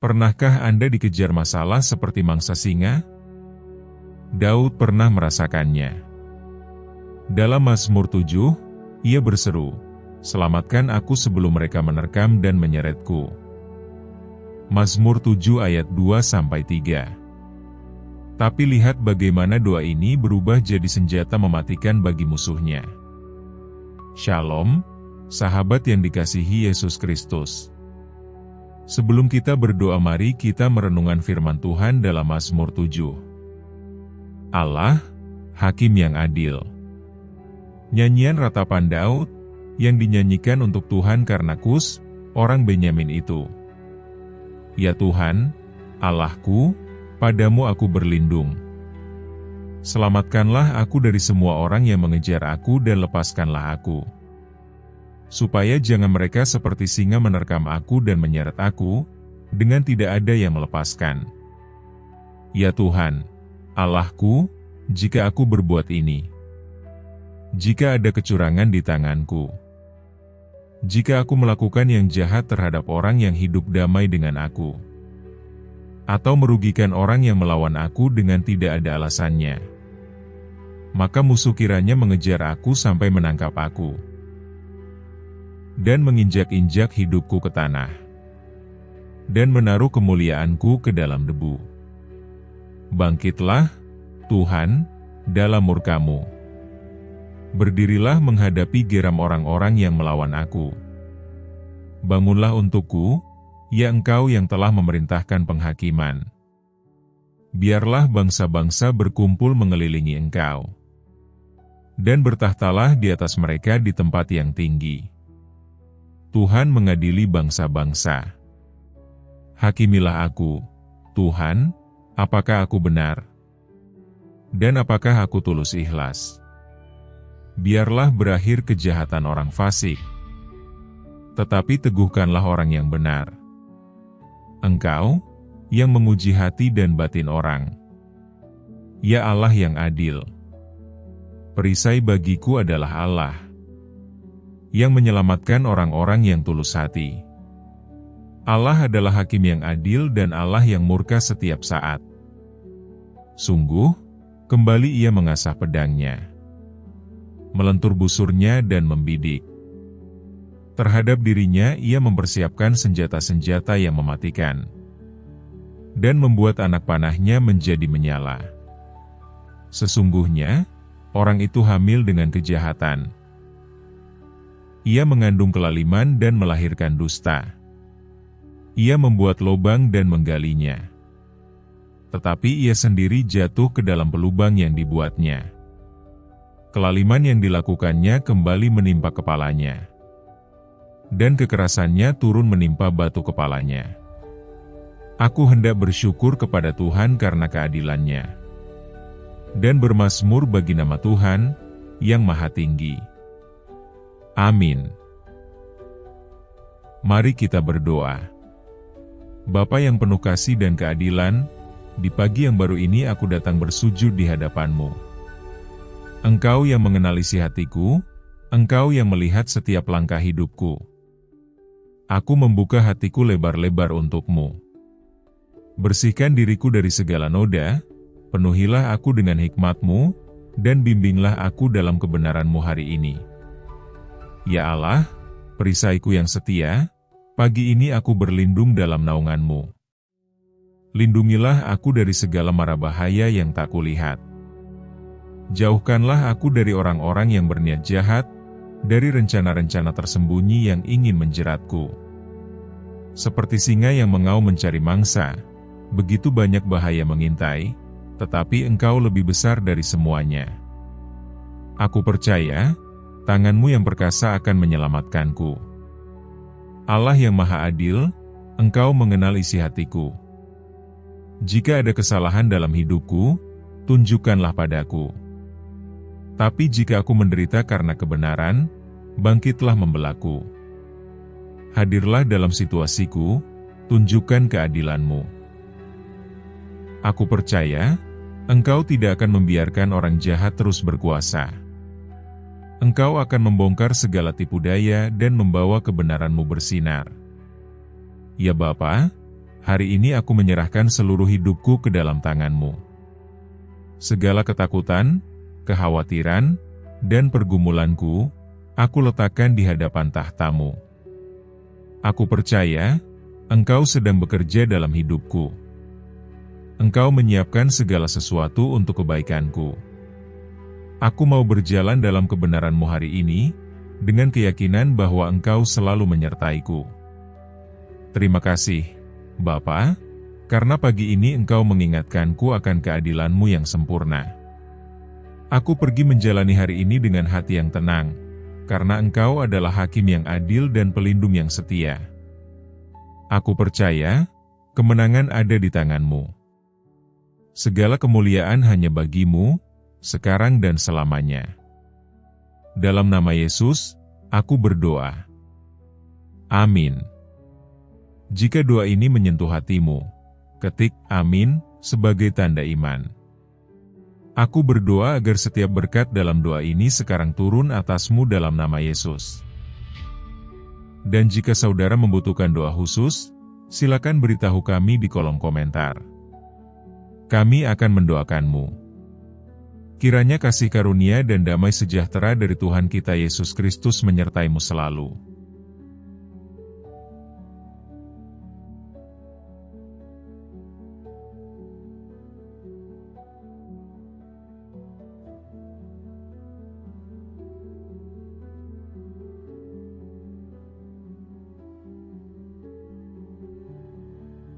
Pernahkah Anda dikejar masalah seperti mangsa singa? Daud pernah merasakannya. Dalam Mazmur 7, ia berseru, "Selamatkan aku sebelum mereka menerkam dan menyeretku." Mazmur 7 ayat 2-3. Tapi lihat bagaimana doa ini berubah jadi senjata mematikan bagi musuhnya. Shalom, sahabat yang dikasihi Yesus Kristus. Sebelum kita berdoa, mari kita merenungkan firman Tuhan dalam Mazmur 7. Allah, Hakim yang adil. Nyanyian ratapan Daud, yang dinyanyikan untuk Tuhan karena Kus, orang Benyamin itu. Ya Tuhan, Allahku, padamu aku berlindung. Selamatkanlah aku dari semua orang yang mengejar aku dan lepaskanlah aku. Supaya jangan mereka seperti singa menerkam aku dan menyeret aku, dengan tidak ada yang melepaskan. Ya Tuhan, Allahku, jika aku berbuat ini, jika ada kecurangan di tanganku, jika aku melakukan yang jahat terhadap orang yang hidup damai dengan aku, atau merugikan orang yang melawan aku dengan tidak ada alasannya, maka musuh kiranya mengejar aku sampai menangkap aku, dan menginjak-injak hidupku ke tanah, dan menaruh kemuliaanku ke dalam debu. Bangkitlah, Tuhan, dalam murka-Mu. Berdirilah menghadapi geram orang-orang yang melawan aku. Bangunlah untukku, ya Engkau yang telah memerintahkan penghakiman. Biarlah bangsa-bangsa berkumpul mengelilingi Engkau, dan bertahtalah di atas mereka di tempat yang tinggi. Tuhan mengadili bangsa-bangsa. Hakimilah aku, Tuhan, apakah aku benar? Dan apakah aku tulus ikhlas? Biarlah berakhir kejahatan orang fasik, tetapi teguhkanlah orang yang benar. Engkau, yang menguji hati dan batin orang. Ya Allah yang adil, perisai bagiku adalah Allah, yang menyelamatkan orang-orang yang tulus hati. Allah adalah Hakim yang adil dan Allah yang murka setiap saat. Sungguh, kembali ia mengasah pedangnya, melentur busurnya dan membidik. Terhadap dirinya ia mempersiapkan senjata-senjata yang mematikan, dan membuat anak panahnya menjadi menyala. Sesungguhnya, orang itu hamil dengan kejahatan. Ia mengandung kelaliman dan melahirkan dusta. Ia membuat lubang dan menggalinya, tetapi ia sendiri jatuh ke dalam pelubang yang dibuatnya. Kelaliman yang dilakukannya kembali menimpa kepalanya, dan kekerasannya turun menimpa batu kepalanya. Aku hendak bersyukur kepada Tuhan karena keadilannya, dan bermazmur bagi nama Tuhan yang Maha Tinggi. Amin. Mari kita berdoa. Bapa yang penuh kasih dan keadilan, di pagi yang baru ini aku datang bersujud di hadapan-Mu. Engkau yang mengenal isi hatiku, Engkau yang melihat setiap langkah hidupku. Aku membuka hatiku lebar-lebar untuk-Mu. Bersihkan diriku dari segala noda, penuhilah aku dengan hikmat-Mu, dan bimbinglah aku dalam kebenaran-Mu hari ini. Ya Allah, perisaiku yang setia, pagi ini aku berlindung dalam naungan-Mu. Lindungilah aku dari segala mara bahaya yang tak kulihat. Jauhkanlah aku dari orang-orang yang berniat jahat, dari rencana-rencana tersembunyi yang ingin menjeratku. Seperti singa yang mengaum mencari mangsa, begitu banyak bahaya mengintai, tetapi Engkau lebih besar dari semuanya. Aku percaya, tangan-Mu yang perkasa akan menyelamatkanku. Allah yang Maha Adil, Engkau mengenal isi hatiku. Jika ada kesalahan dalam hidupku, tunjukkanlah padaku. Tapi jika aku menderita karena kebenaran, bangkitlah membelaku. Hadirlah dalam situasiku, tunjukkan keadilan-Mu. Aku percaya, Engkau tidak akan membiarkan orang jahat terus berkuasa. Engkau akan membongkar segala tipu daya dan membawa kebenaran-Mu bersinar. Ya Bapa, hari ini aku menyerahkan seluruh hidupku ke dalam tangan-Mu. Segala ketakutan, kekhawatiran, dan pergumulanku, aku letakkan di hadapan tahta-Mu. Aku percaya, Engkau sedang bekerja dalam hidupku. Engkau menyiapkan segala sesuatu untuk kebaikanku. Aku mau berjalan dalam kebenaran-Mu hari ini, dengan keyakinan bahwa Engkau selalu menyertaiku. Terima kasih, Bapa, karena pagi ini Engkau mengingatkanku akan keadilan-Mu yang sempurna. Aku pergi menjalani hari ini dengan hati yang tenang, karena Engkau adalah Hakim yang adil dan Pelindung yang setia. Aku percaya, kemenangan ada di tangan-Mu. Segala kemuliaan hanya bagi-Mu, sekarang dan selamanya. Dalam nama Yesus, aku berdoa. Amin. Jika doa ini menyentuh hatimu, ketik "Amin" sebagai tanda iman. Aku berdoa agar setiap berkat dalam doa ini sekarang turun atasmu dalam nama Yesus. Dan jika saudara membutuhkan doa khusus, silakan beritahu kami di kolom komentar. Kami akan mendoakanmu. Kiranya kasih karunia dan damai sejahtera dari Tuhan kita Yesus Kristus menyertaimu selalu.